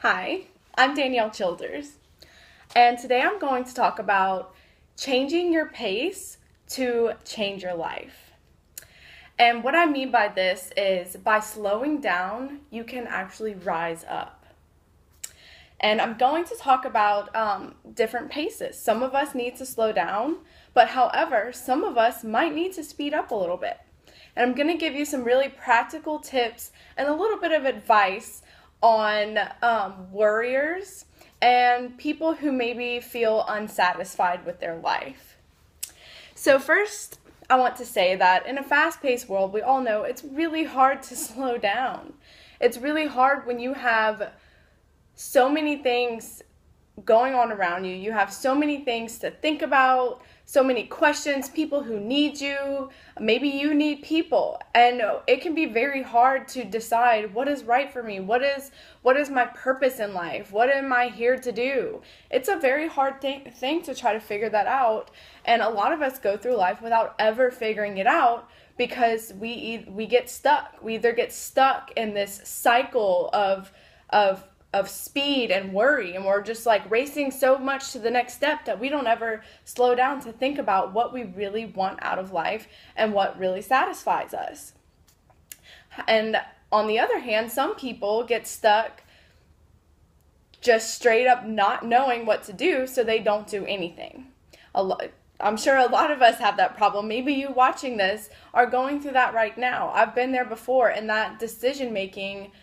Hi, I'm Danielle Childers, and today I'm going to talk about changing your pace to change your life. And what I mean by this is by slowing down, you can actually rise up. And I'm going to talk about different paces. Some of us need to slow down, but however, some of us might need to speed up a little bit. And I'm going to give you some really practical tips and a little bit of advice on worriers and people who maybe feel unsatisfied with their life. So first, I want to say that in a fast-paced world, we all know it's really hard to slow down. It's really hard when you have so many things going on around you. You have so many things to think about, so many questions, people who need you, maybe you need people. And it can be very hard to decide what is right for me, what is my purpose in life, what am I here to do. It's a very hard thing to try to figure that out. And a lot of us go through life without ever figuring it out because we get stuck. We either get stuck in this cycle of speed and worry, and we're just like racing so much to the next step that we don't ever slow down to think about what we really want out of life and what really satisfies us. And on the other hand, some people get stuck just straight up not knowing what to do, so they don't do anything. I'm sure a lot of us have that problem. Maybe you watching this are going through that right now. I've been there before in that decision making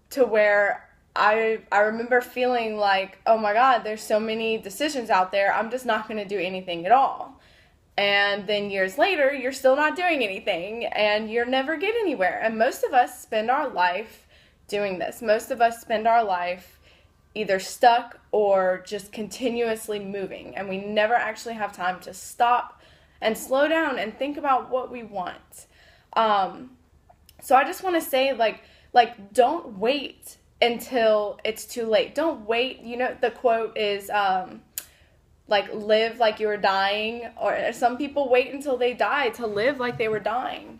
to where I remember feeling like, oh my God, there's so many decisions out there, I'm just not going to do anything at all. And then years later, you're still not doing anything, and you never get anywhere. And most of us spend our life doing this. Most of us spend our life either stuck or just continuously moving, and we never actually have time to stop and slow down and think about what we want. So I just want to say, like, don't wait until it's too late. Don't wait. You know, the quote is live like you were dying, or some people wait until they die to live like they were dying.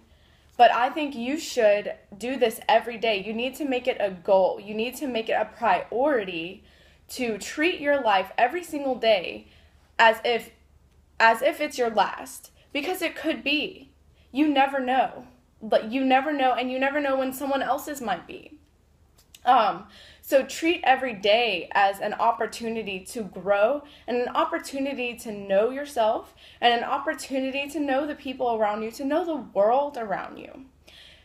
But I think you should do this every day. You need to make it a goal. You need to make it a priority to treat your life every single day as if it's your last, because it could be. You never know. But you never know, and you never know when someone else's might be. So treat every day as an opportunity to grow and an opportunity to know yourself and an opportunity to know the people around you, to know the world around you.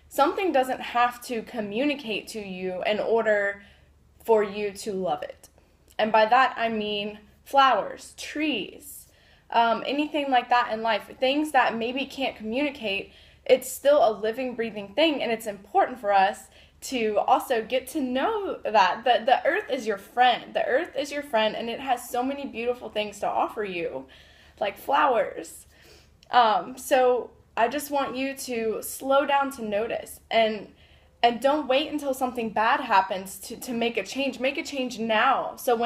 Something doesn't have to communicate to you in order for you to love it. And by that, I mean flowers, trees, anything like that in life, things that maybe can't communicate. It's still a living, breathing thing, and it's important for us to also get to know that the earth is your friend. The earth is your friend, and it has so many beautiful things to offer you, like flowers. So I just want you to slow down to notice, and don't wait until something bad happens to make a change. Make a change now. So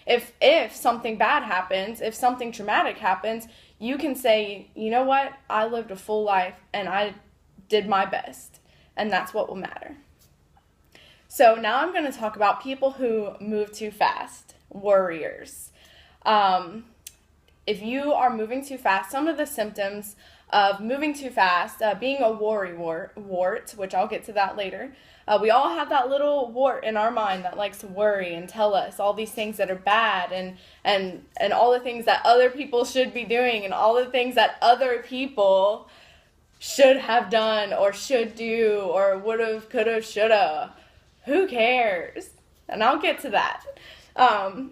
if something bad happens, if something traumatic happens, you can say, you know what? I lived a full life, and I did my best, and that's what will matter. So now I'm going to talk about people who move too fast, worriers. If you are moving too fast, some of the symptoms of moving too fast, being a worry wart, which I'll get to that later. We all have that little wart in our mind that likes to worry and tell us all these things that are bad and all the things that other people should be doing and all the things that other people should have done or should do or would have, could have, should have. Who cares? And I'll get to that.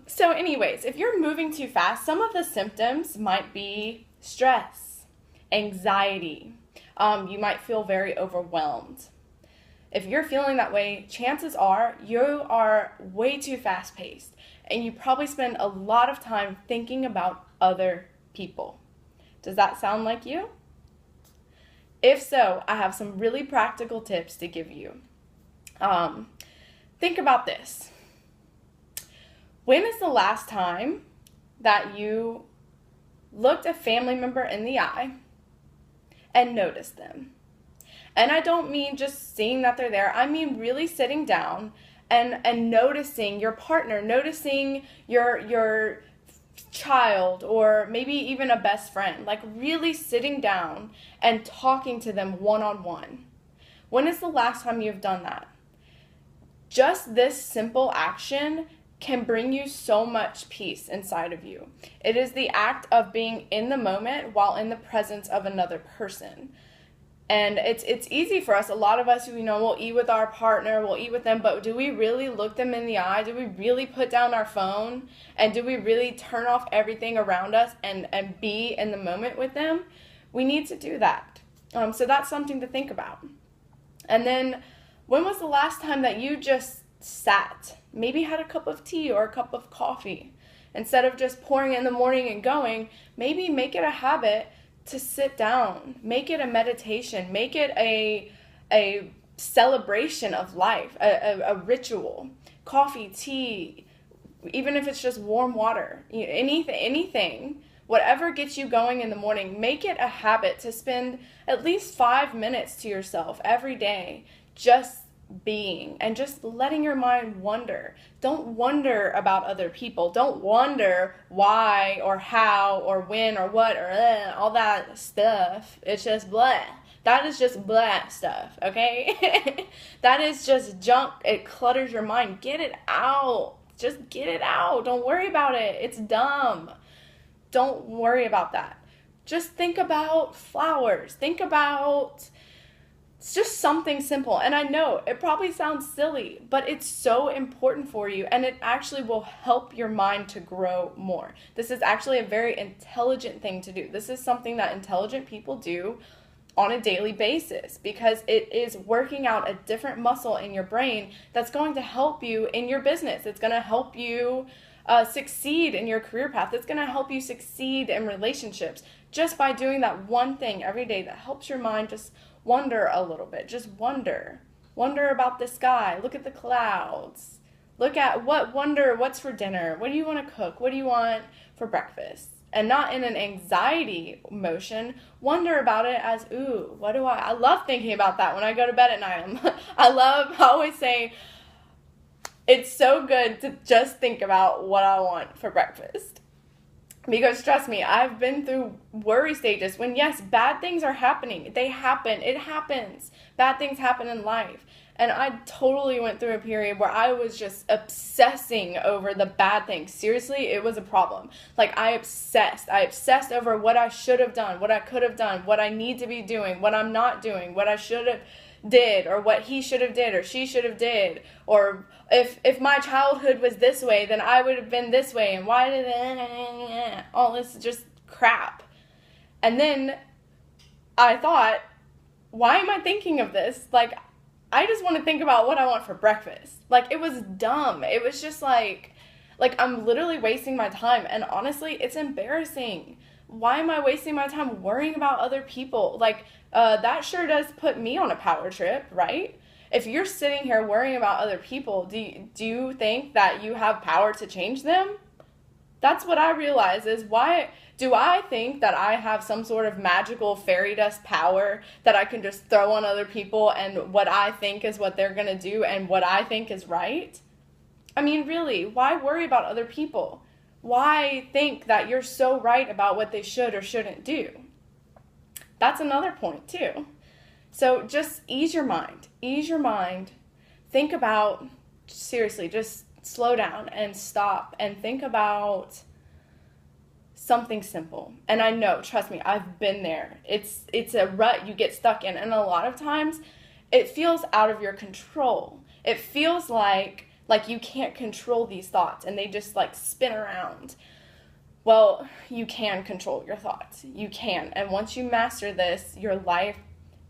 So anyways, if you're moving too fast, some of the symptoms might be stress, anxiety. You might feel very overwhelmed. If you're feeling that way, chances are you are way too fast-paced, and you probably spend a lot of time thinking about other people. Does that sound like you? If so, I have some really practical tips to give you. Think about this. When is the last time that you looked a family member in the eye and noticed them? And I don't mean just seeing that they're there. I mean really sitting down and noticing your partner, noticing your child, or maybe even a best friend, like really sitting down and talking to them one-on-one. When is the last time you've done that? Just this simple action can bring you so much peace inside of you. It is the act of being in the moment while in the presence of another person. And it's easy for us. A lot of us, we'll eat with our partner, we'll eat with them, but do we really look them in the eye? Do we really put down our phone? And do we really turn off everything around us and be in the moment with them? We need to do that. So that's something to think about. And then, when was the last time that you just sat, maybe had a cup of tea or a cup of coffee? Instead of just pouring in the morning and going, maybe make it a habit to sit down. Make it a meditation. Make it a celebration of life, a ritual. Coffee, tea, even if it's just warm water, anything, whatever gets you going in the morning, make it a habit to spend at least 5 minutes to yourself every day, just being and just letting your mind wander. Don't wonder about other people. Don't wonder why or how or when or what or all that stuff. It's just blah. That is just blah stuff, okay? That is just junk. It clutters your mind. Get it out. Just get it out. Don't worry about it. It's dumb. Don't worry about that. Just think about flowers. Think about it's just something simple. And I know it probably sounds silly, but it's so important for you, and it actually will help your mind to grow more. This is actually a very intelligent thing to do. This is something that intelligent people do on a daily basis, because it is working out a different muscle in your brain that's going to help you in your business. It's going to help you succeed in your career path. It's going to help you succeed in relationships just by doing that one thing every day that helps your mind just wonder a little bit. Just wonder about the sky. Look at the clouds. Look at what's for dinner. What do you want to cook? What do you want for breakfast? And not in an anxiety motion. Wonder about it as, ooh, I love thinking about that when I go to bed at night. I always say, it's so good to just think about what I want for breakfast. Because trust me, I've been through worry stages when, yes, bad things are happening. They happen. It happens. Bad things happen in life. And I totally went through a period where I was just obsessing over the bad things. Seriously, it was a problem. Like, I obsessed over what I should have done, what I could have done, what I need to be doing, what I'm not doing, what I should have did, or what he should have did, or she should have did, or if my childhood was this way, then I would have been this way, and why did all this just crap. And then I thought, why am I thinking of this? Like, I just want to think about what I want for breakfast. Like, it was dumb. It was just like I'm literally wasting my time, and honestly, it's embarrassing. Why am I wasting my time worrying about other people? Like, that sure does put me on a power trip, right? If you're sitting here worrying about other people, do you think that you have power to change them? That's what I realize is, why do I think that I have some sort of magical fairy dust power that I can just throw on other people, and what I think is what they're going to do and what I think is right? I mean, really, why worry about other people? Why think that you're so right about what they should or shouldn't do? That's another point too. So just ease your mind. Think about, seriously, just slow down and stop and think about something simple. And I know, trust me, I've been there. It's a rut you get stuck in, and a lot of times it feels out of your control. It feels like you can't control these thoughts and they just like spin around. Well, you can control your thoughts. You can. And once you master this, your life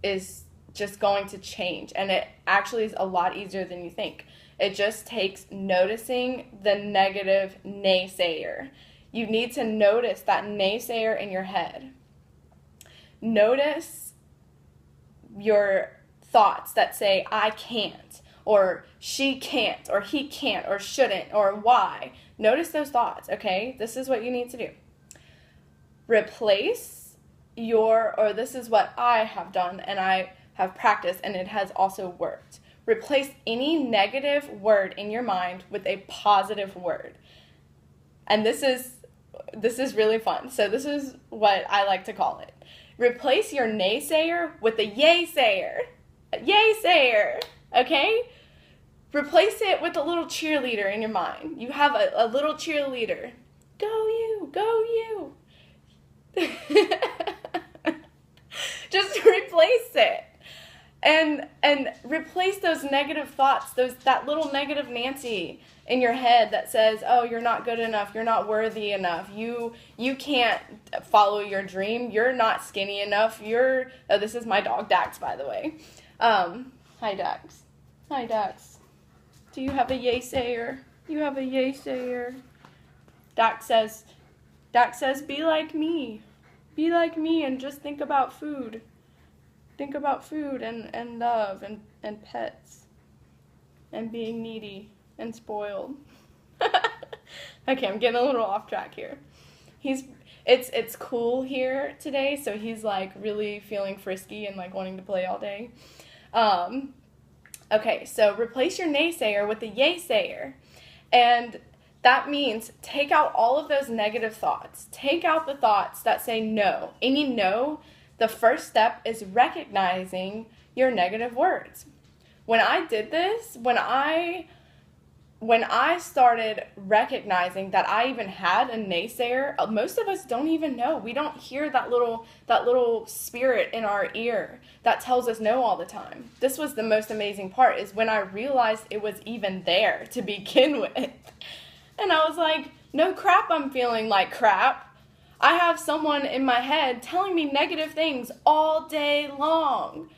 is just going to change. And it actually is a lot easier than you think. It just takes noticing the negative naysayer. You need to notice that naysayer in your head. Notice your thoughts that say, I can't, or she can't, or he can't, or shouldn't, or why. Notice those thoughts, okay? This is what you need to do. Replace this is what I have done and I have practiced, and it has also worked. replace any negative word in your mind with a positive word. And this is really fun. So this is what I like to call it. Replace your naysayer with a yay-sayer. Yay-sayer, okay? Replace it with a little cheerleader in your mind. You have a little cheerleader. Go you, go you. Just replace it. And replace those negative thoughts, that little negative Nancy in your head that says, oh, you're not good enough, you're not worthy enough, you can't follow your dream, you're not skinny enough, this is my dog Dax, by the way. Hi Dax. Hi Dax. Do you have a yay-sayer? You have a yay-sayer. Dax says, be like me. Be like me and just think about food. Think about food and love and pets and being needy and spoiled. Okay, I'm getting a little off track here. It's cool here today, so he's like really feeling frisky and like wanting to play all day. Okay, so replace your naysayer with a yay-sayer. And that means take out all of those negative thoughts. Take out the thoughts that say no. Any no, the first step is recognizing your negative words. When I did this, when I started recognizing that I even had a naysayer, most of us don't even know. We don't hear that little spirit in our ear that tells us no all the time. This was the most amazing part, is when I realized it was even there to begin with. And I was like, no crap, I'm feeling like crap. I have someone in my head telling me negative things all day long.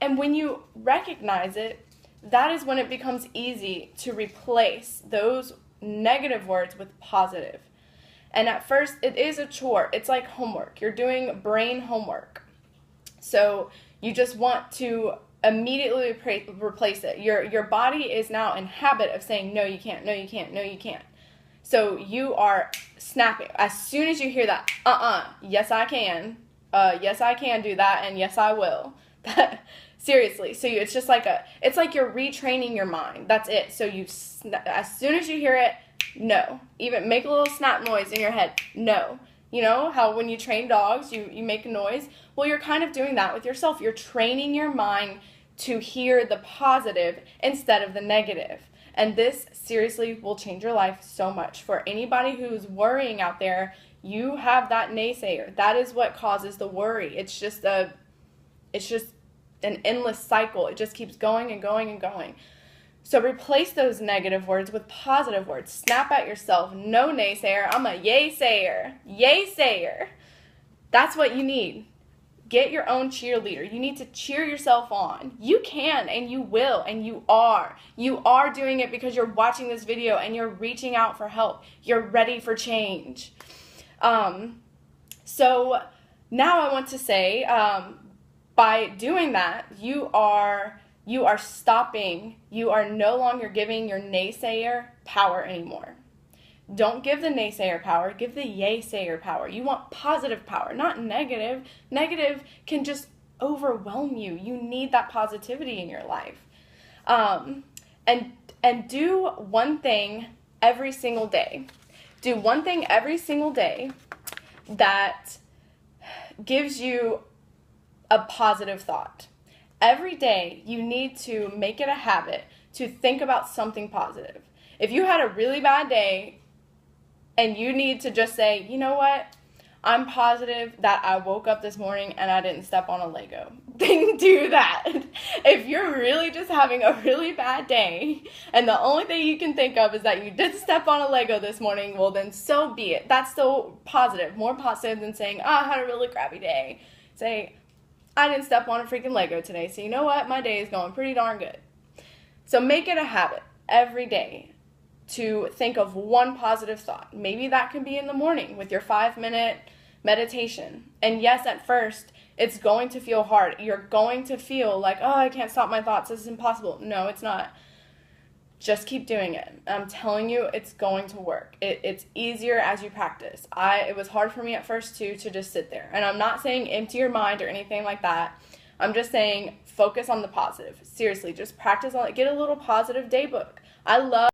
And when you recognize it, that is when it becomes easy to replace those negative words with positive. And at first, it is a chore. It's like homework. You're doing brain homework. So you just want to immediately replace it. Your body is now in habit of saying, no, you can't, no, you can't, no, you can't. So you are snapping. As soon as you hear that, yes, I can. Yes, I can do that, and yes, I will. Seriously. So it's just like it's like you're retraining your mind. That's it. So as soon as you hear it, no. Even make a little snap noise in your head. No. You know how when you train dogs, you make a noise? Well, you're kind of doing that with yourself. You're training your mind to hear the positive instead of the negative. And this seriously will change your life so much. For anybody who's worrying out there, you have that naysayer. That is what causes the worry. It's just an endless cycle. It just keeps going and going and going. So replace those negative words with positive words. Snap at yourself. No naysayer. I'm a yay-sayer. Yay-sayer. That's what you need. Get your own cheerleader. You need to cheer yourself on. You can, and you will, and you are. You are doing it because you're watching this video and you're reaching out for help. You're ready for change. So now I want to say, by doing that, you are stopping. You are no longer giving your naysayer power anymore. Don't give the naysayer power. Give the yay-sayer power. You want positive power, not negative. Negative can just overwhelm you. You need that positivity in your life. And do one thing every single day. Do one thing every single day that gives you a positive thought. Every day, you need to make it a habit to think about something positive. If you had a really bad day and you need to just say, you know what? I'm positive that I woke up this morning and I didn't step on a Lego. Then do that. If you're really just having a really bad day and the only thing you can think of is that you did step on a Lego this morning, well then so be it. That's still positive. More positive than saying, I had a really crappy day. Say, I didn't step on a freaking Lego today, so you know what? My day is going pretty darn good. So make it a habit every day to think of one positive thought. Maybe that can be in the morning with your 5-minute meditation. And yes, at first, it's going to feel hard. You're going to feel like, oh, I can't stop my thoughts. This is impossible. No, it's not. Just keep doing it. I'm telling you, it's going to work. It's easier as you practice. It was hard for me at first, too, to just sit there. And I'm not saying empty your mind or anything like that. I'm just saying focus on the positive. Seriously, just practice on it. Get a little positive day book. I love